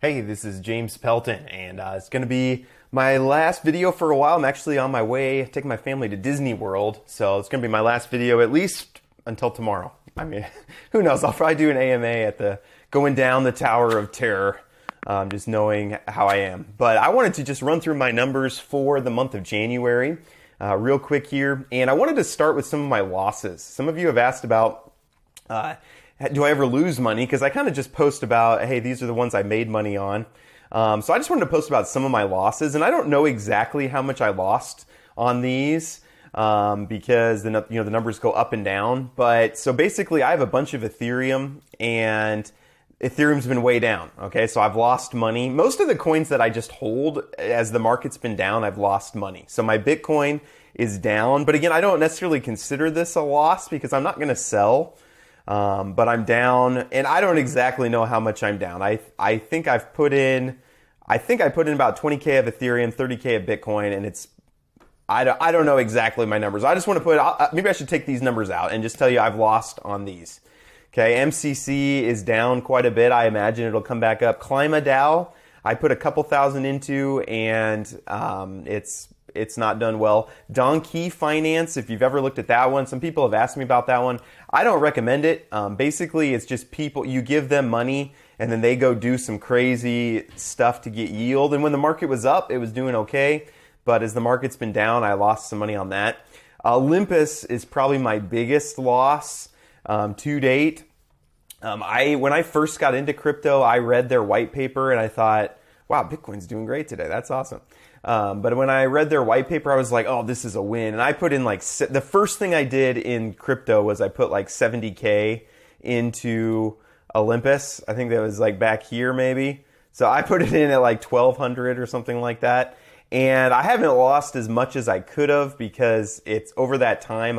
Hey, this is James Pelton, and it's going to be my last video for a while. I'm actually on my way, taking my family to Disney World, so it's going to be my last video at least until tomorrow. I mean, who knows? I'll probably do an AMA at the going down the Tower of Terror, just knowing how I am. But I wanted to just run through my numbers for the month of January real quick here, and I wanted to start with some of my losses. Some of you have asked about do I ever lose money? Because I kind of just post about, hey, these are the ones I made money on. So I just wanted to post about some of my losses, and I don't know exactly how much I lost on these because the numbers go up and down. But so basically, I have a bunch of Ethereum, and Ethereum's been way down. Okay, so I've lost money. Most of the coins that I just hold, as the market's been down, I've lost money. So my Bitcoin is down, but again, I don't necessarily consider this a loss because I'm not going to sell. But I'm down, and I don't exactly know how much I'm down. I think I put in about 20K of Ethereum, 30K of Bitcoin, and I don't know exactly my numbers. I just want to put, maybe I should take these numbers out and just tell you I've lost on these. Okay, MCC is down quite a bit. I imagine it'll come back up. ClimaDAO, I put a couple thousand into, and it's not done well. Donkey Finance, if you've ever looked at that one, some people have asked me about that one. I don't recommend it. Basically, it's just people, you give them money and then they go do some crazy stuff to get yield. And when the market was up, it was doing okay. But as the market's been down, I lost some money on that. Olympus is probably my biggest loss to date. When I first got into crypto, I read their white paper and I thought, wow, Bitcoin's doing great today. That's awesome. But when I read their white paper, I was like, oh, this is a win. And I put in the first thing I did in crypto was I put like 70K into Olympus. I think that was like back here maybe. So I put it in at like 1200 or something like that. And I haven't lost as much as I could have because it's over that time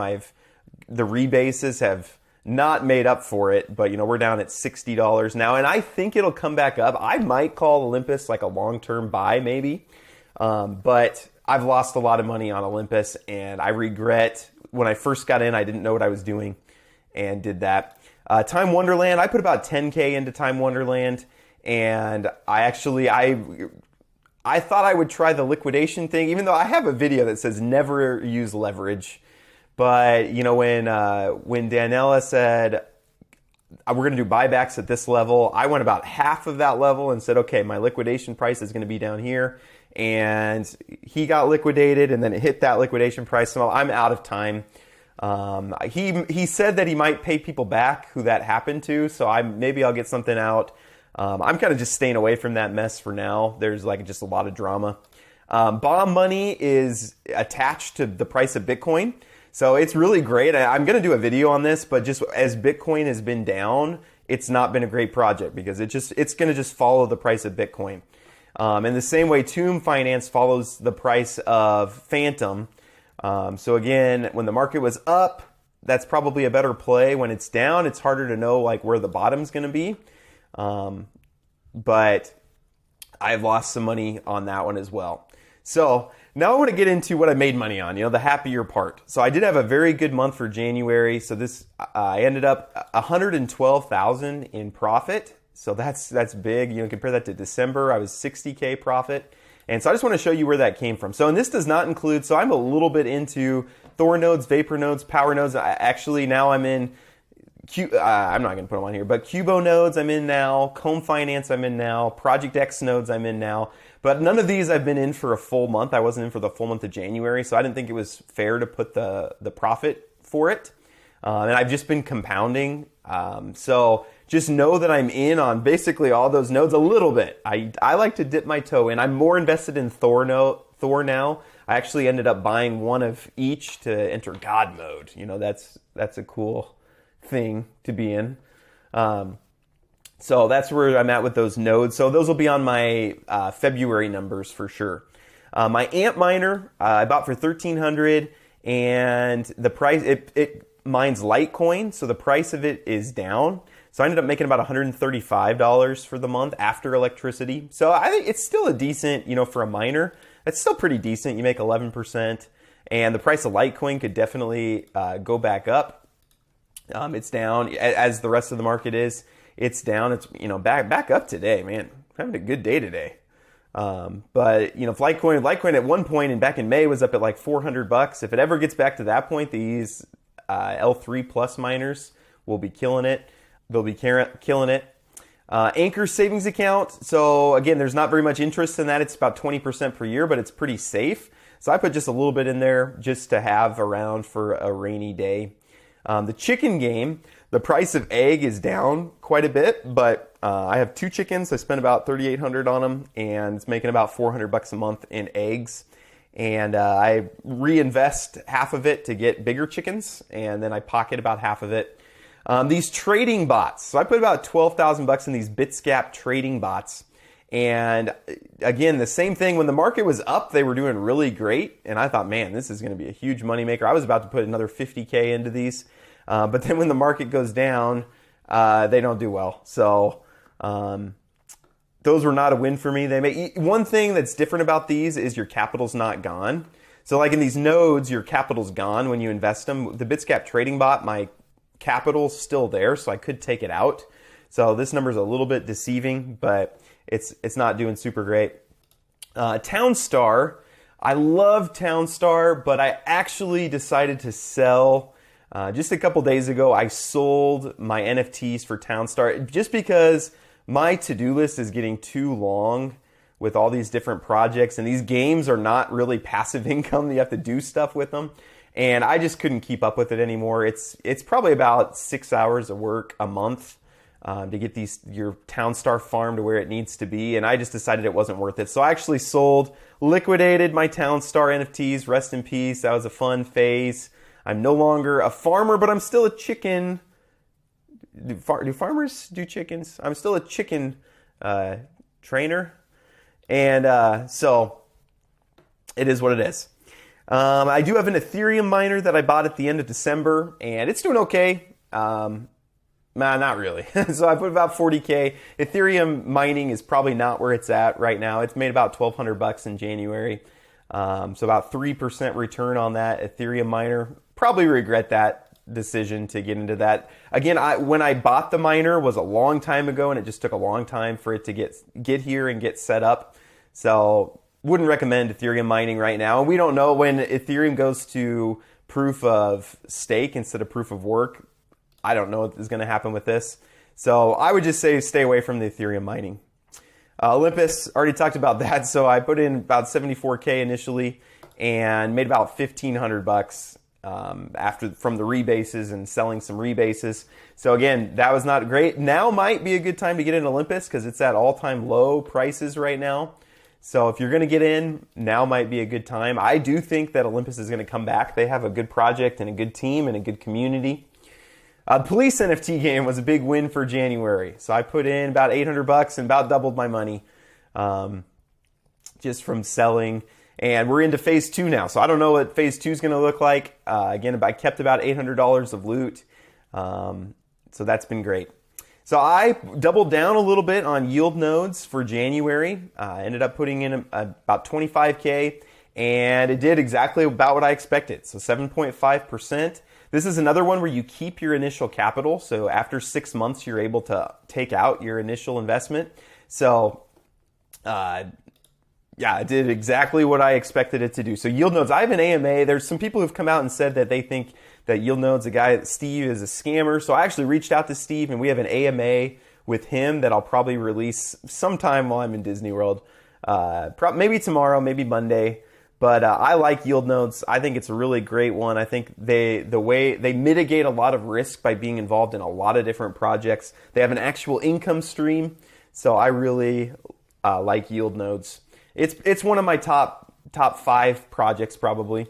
the rebases have not made up for it, but we're down at $60 now, and I think it'll come back up. I might call Olympus like a long-term buy maybe. But I've lost a lot of money on Olympus, and I regret when I first got in, I didn't know what I was doing and did that. Time Wonderland, I put about 10K into Time Wonderland, and I thought I would try the liquidation thing, even though I have a video that says never use leverage. But, when Daniela said, we're going to do buybacks at this level, I went about half of that level and said, okay, my liquidation price is going to be down here. And he got liquidated, and then it hit that liquidation price. So I'm out of time. He said that he might pay people back who that happened to, so maybe I'll get something out. I'm kind of just staying away from that mess for now. There's just a lot of drama. Bomb money is attached to the price of Bitcoin, so it's really great. I'm going to do a video on this, but just as Bitcoin has been down, it's not been a great project because it's going to just follow the price of Bitcoin. In the same way, Tomb Finance follows the price of Phantom. So again, when the market was up, that's probably a better play. When it's down, it's harder to know where the bottom's going to be. But I've lost some money on that one as well. So now I want to get into what I made money on, the happier part. So I did have a very good month for January. So I ended up 112,000 in profit. So that's big. Compare that to December, I was 60K profit. And so I just want to show you where that came from. And this does not include, so I'm a little bit into THOR nodes, Vapor nodes, Power nodes. Actually, now I'm in, I'm not going to put them on here, but Cubo nodes I'm in now, Comb Finance I'm in now, Project X nodes I'm in now. But none of these I've been in for a full month. I wasn't in for the full month of January, so I didn't think it was fair to put the profit for it. And I've just been compounding. So just know that I'm in on basically all those nodes a little bit. I like to dip my toe in. I'm more invested in THOR now. I actually ended up buying one of each to enter God mode. That's a cool thing to be in. So that's where I'm at with those nodes. So those will be on my February numbers for sure. My AMP miner I bought for $1,300, and the price it mines Litecoin, so the price of it is down. So I ended up making about $135 for the month after electricity. So I think it's still a decent, for a miner, that's still pretty decent. You make 11%, and the price of Litecoin could definitely go back up. It's down as the rest of the market is. It's down. It's back up today, man. having a good day today. But you know, if Litecoin at one point and back in May was up at like $400. If it ever gets back to that point, these L3 plus miners will be killing it. They'll be killing it. Anchor savings account. So again, there's not very much interest in that. It's about 20% per year, but it's pretty safe. So I put just a little bit in there just to have around for a rainy day. The chicken game, the price of egg is down quite a bit, but I have 2 chickens. I spent about $3,800 on them, and it's making about $400 a month in eggs. And I reinvest half of it to get bigger chickens, and then I pocket about half of it. These trading bots. So I put about $12,000 in these BitsGap Trading Bots. And again, the same thing. When the market was up, they were doing really great. And I thought, man, this is going to be a huge moneymaker. I was about to put another $50K into these. But then when the market goes down, they don't do well. So those were not a win for me. One thing that's different about these is your capital's not gone. So like in these nodes, your capital's gone when you invest them. The BitsGap Trading Bot, my capital's still there, so I could take it out. So this number is a little bit deceiving, but it's not doing super great. Townstar, I love Townstar, but I actually decided to sell just a couple days ago. I sold my NFTs for Townstar just because my to-do list is getting too long with all these different projects, and these games are not really passive income. You have to do stuff with them. And I just couldn't keep up with it anymore. It's probably about 6 hours of work a month to get your Townstar farm to where it needs to be. And I just decided it wasn't worth it. So I actually liquidated my Townstar NFTs. Rest in peace. That was a fun phase. I'm no longer a farmer, but I'm still a chicken. Do farmers do chickens? I'm still a chicken trainer. And so it is what it is. I do have an Ethereum miner that I bought at the end of December, and it's doing okay. Not really. So I put about $40K. Ethereum mining is probably not where it's at right now. It's made about $1,200 in January. So about 3% return on that Ethereum miner. Probably regret that decision to get into that. Again, when I bought the miner was a long time ago, and it just took a long time for it to get here and get set up. So wouldn't recommend Ethereum mining right now. We don't know when Ethereum goes to proof of stake instead of proof of work. I don't know what is going to happen with this. So I would just say stay away from the Ethereum mining. Olympus, already talked about that. So I put in about $74K initially and made about $1,500 from the rebases and selling some rebases. So again, that was not great. Now might be a good time to get in Olympus because it's at all-time low prices right now. So if you're going to get in, now might be a good time. I do think that Olympus is going to come back. They have a good project and a good team and a good community. Police NFT game was a big win for January. So I put in about $800 and about doubled my money just from selling. And we're into phase 2 now. So I don't know what phase 2 is going to look like. Again, I kept about $800 of loot. So that's been great. So I doubled down a little bit on yield nodes for January. I ended up putting in about 25K, and it did exactly about what I expected. So 7.5%. This is another one where you keep your initial capital. So after 6 months, you're able to take out your initial investment. So yeah, it did exactly what I expected it to do. So yield nodes, I have an AMA. There's some people who've come out and said that they think that yield nodes, Steve is a scammer. So I actually reached out to Steve, and we have an AMA with him that I'll probably release sometime while I'm in Disney World. Maybe tomorrow, maybe Monday. But I like yield nodes. I think it's a really great one. I think the way they mitigate a lot of risk by being involved in a lot of different projects. They have an actual income stream. So I really like yield nodes. It's one of my top 5 projects probably.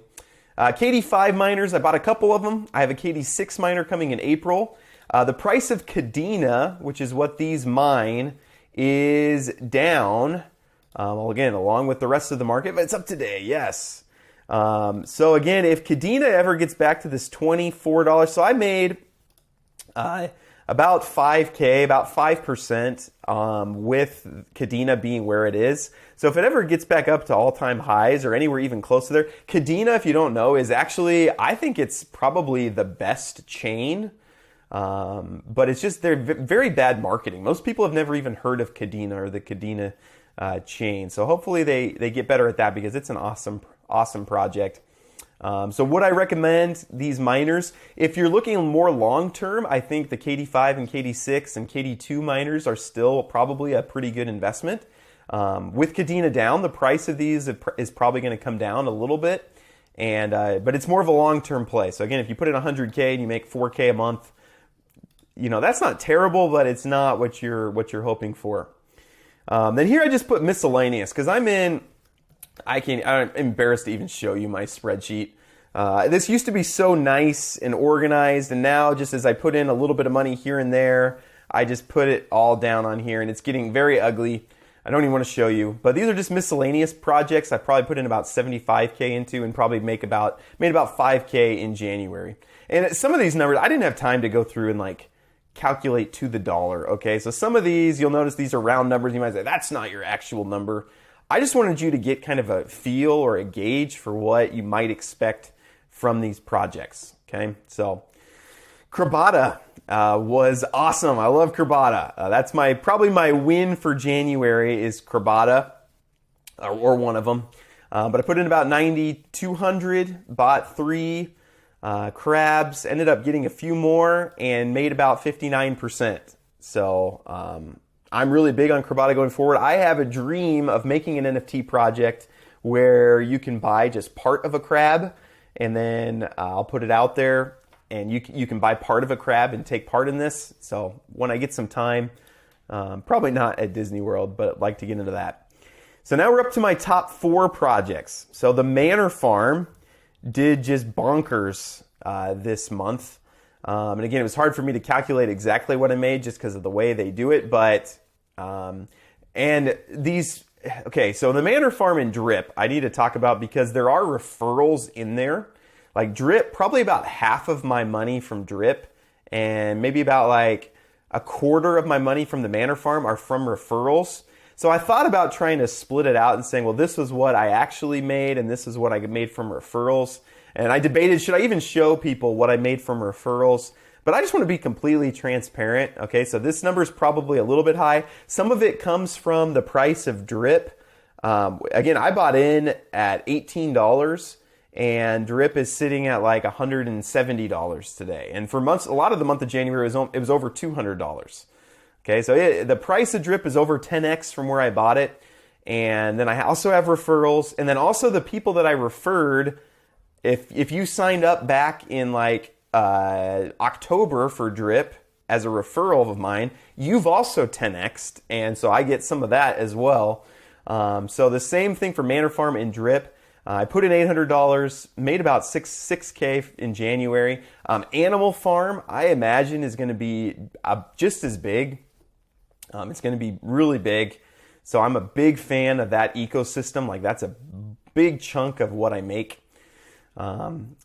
KD5 miners, I bought a couple of them. I have a KD6 miner coming in April. The price of Kadena, which is what these mine, is down. Well, again, along with the rest of the market, but it's up today, yes. So again, if Kadena ever gets back to this $24, so I made about 5K, about 5% with Kadena being where it is. So if it ever gets back up to all-time highs or anywhere even close to there, Kadena, if you don't know, is actually, I think it's probably the best chain But it's just, they're very bad marketing. Most people have never even heard of Kadena or the Kadena chain. So hopefully they get better at that, because it's an awesome project. So would I recommend these miners? If you're looking more long-term, I think the KD5 and KD6 and KD2 miners are still probably a pretty good investment. With Kadena down, the price of these is probably going to come down a little bit, but it's more of a long-term play. So again, if you put in 100K and you make 4K a month, that's not terrible, but it's not what you're hoping for. Then here I just put miscellaneous, because I'm embarrassed to even show you my spreadsheet. This used to be so nice and organized, and now just as I put in a little bit of money here and there, I just put it all down on here, and it's getting very ugly. I don't even want to show you, but these are just miscellaneous projects. I probably put in about 75K into, and probably made about 5K in January. And some of these numbers, I didn't have time to go through and calculate to the dollar. Okay, so some of these, you'll notice these are round numbers. You might say that's not your actual number. I just wanted you to get kind of a feel or a gauge for what you might expect from these projects. Okay, so Krabata was awesome. I love Krabata. That's probably my win for January is Krabata, or one of them. But I put in about 9,200, bought 3 crabs, ended up getting a few more, and made about 59%. So I'm really big on Krabata going forward. I have a dream of making an NFT project where you can buy just part of a crab, and then I'll put it out there, and you can buy part of a crab and take part in this. So when I get some time, probably not at Disney World, but I'd like to get into that. So now we're up to my top 4 projects. So the Manor Farm did just bonkers this month. And again, it was hard for me to calculate exactly what I made just because of the way they do it. But, okay, so the Manor Farm and Drip, I need to talk about, because there are referrals in there. Like Drip, probably about half of my money from Drip, and maybe about a quarter of my money from the Manor Farm are from referrals. So I thought about trying to split it out and saying, well, this was what I actually made, and this is what I made from referrals. And I debated, should I even show people what I made from referrals? But I just want to be completely transparent. Okay, so this number is probably a little bit high. Some of it comes from the price of Drip. Again, I bought in at $18, and Drip is sitting at $170 today. And for months, a lot of the month of January, it was over $200. Okay, so the price of Drip is over 10x from where I bought it. And then I also have referrals. And then also the people that I referred, if you signed up back in October for Drip as a referral of mine, you've also 10x'd. And so I get some of that as well. So the same thing for Manor Farm and Drip. I put in $800, made about 6K in January. Animal Farm, I imagine, is going to be just as big. It's going to be really big. So I'm a big fan of that ecosystem. That's a big chunk of what I make.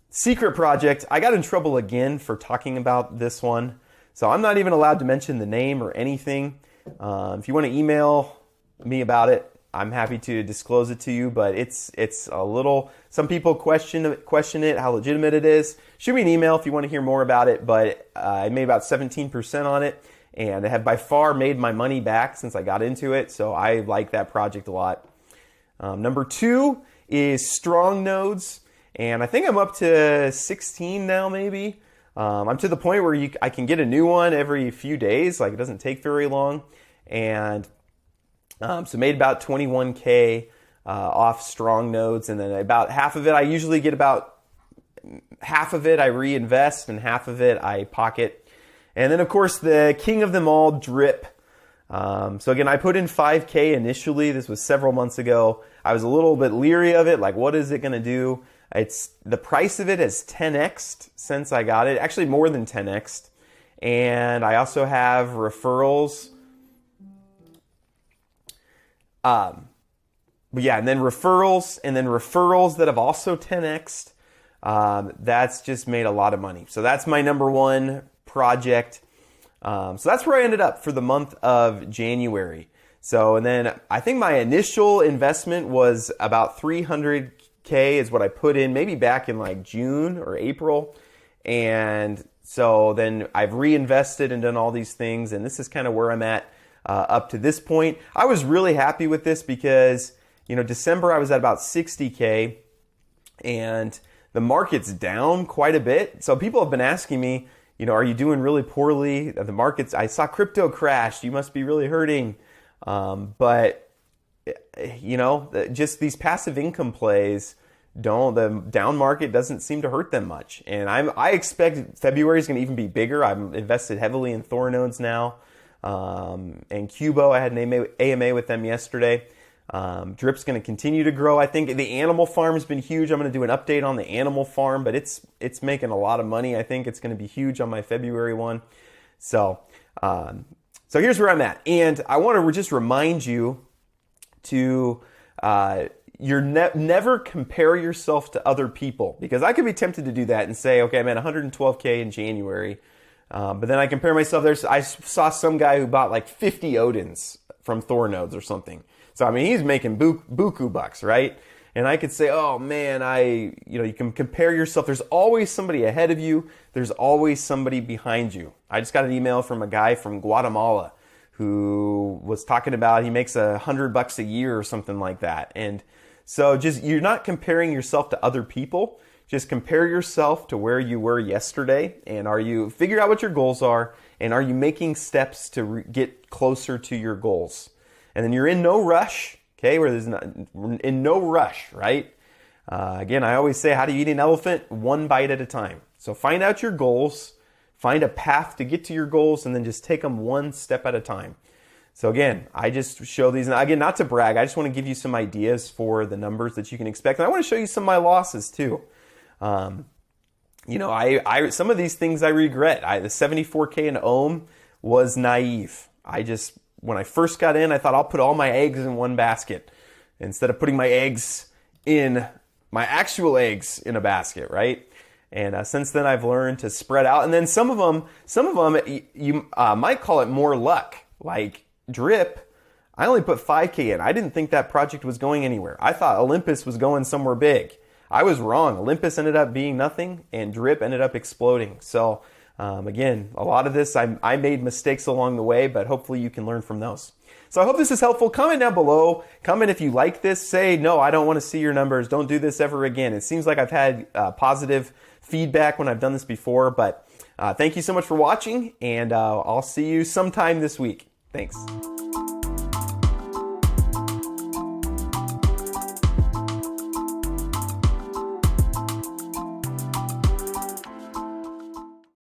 Secret Project, I got in trouble again for talking about this one. So I'm not even allowed to mention the name or anything. If you want to email me about it, I'm happy to disclose it to you, but it's a little, some people question it, how legitimate it is. Shoot me an email if you want to hear more about it, but I made about 17% on it, and I have by far made my money back since I got into it, so I like that project a lot. Number 2 is Strong Nodes, and I think I'm up to 16 now maybe. I'm to the point where I can get a new one every few days, it doesn't take very long, and so made about 21K off Strong Nodes, and then about half of it, I usually get about half of it I reinvest and half of it I pocket. And then of course the king of them all, Drip. So again, I put in 5K initially. This was several months ago. I was a little bit leery of it, what is it going to do? The price of it has 10x'd since I got it, actually more than 10x'd. And I also have referrals. And then referrals that have also 10x'd. That's just made a lot of money. So that's my number 1 project. So that's where I ended up for the month of January. So, and then I think my initial investment was about 300K is what I put in, maybe back in June or April. And So then I've reinvested and done all these things, and this is kind of where I'm at up to this point. I was really happy with this because, you know, December I was at about 60K, and the market's down quite a bit. So people have been asking me, you know, are you doing really poorly? The markets, I saw crypto crash. You must be really hurting. But, you know, just these passive income plays, the down market doesn't seem to hurt them much. And I expect February is going to even be bigger. I'm invested heavily in THOR nodes now. And Cubo, I had an AMA with them yesterday. Drip's going to continue to grow. I think the animal farm has been huge. I'm going to do an update on the animal farm, but it's making a lot of money. I think it's going to be huge on my February one. So here's where I'm at. And I want to just remind you to never compare yourself to other people, because I could be tempted to do that and say, okay, I'm at 112K in January. But then I compare myself. I saw some guy who bought like 50 Odins from THOR nodes or something. So, I mean, he's making buku bucks, right? And I could say, oh man, you can compare yourself. There's always somebody ahead of you. There's always somebody behind you. I just got an email from a guy from Guatemala who was talking about he makes $100 a year or something like that. And so you're not comparing yourself to other people. Just compare yourself to where you were yesterday, and figure out what your goals are, and are you making steps to get closer to your goals? And then you're in no rush, okay? In no rush, right? Again, I always say, how do you eat an elephant? One bite at a time. So find out your goals, find a path to get to your goals, and then just take them one step at a time. So again, I just show these, and again, not to brag, I just want to give you some ideas for the numbers that you can expect. And I want to show you some of my losses too. You know, some of these things I regret. The 74K in Ohm was naive. When I first got in, I thought I'll put all my eggs in one basket instead of putting my actual eggs in a basket, right? And since then, I've learned to spread out. And then some of them, you might call it more luck. Like Drip, I only put 5K in. I didn't think that project was going anywhere. I thought Olympus was going somewhere big. I was wrong. Olympus ended up being nothing, and Drip ended up exploding. So again, a lot of this, I made mistakes along the way, but hopefully you can learn from those. So I hope this is helpful. Comment down below. Comment if you like this. Say, no, I don't want to see your numbers. Don't do this ever again. It seems like I've had positive feedback when I've done this before, but thank you so much for watching, and I'll see you sometime this week. Thanks.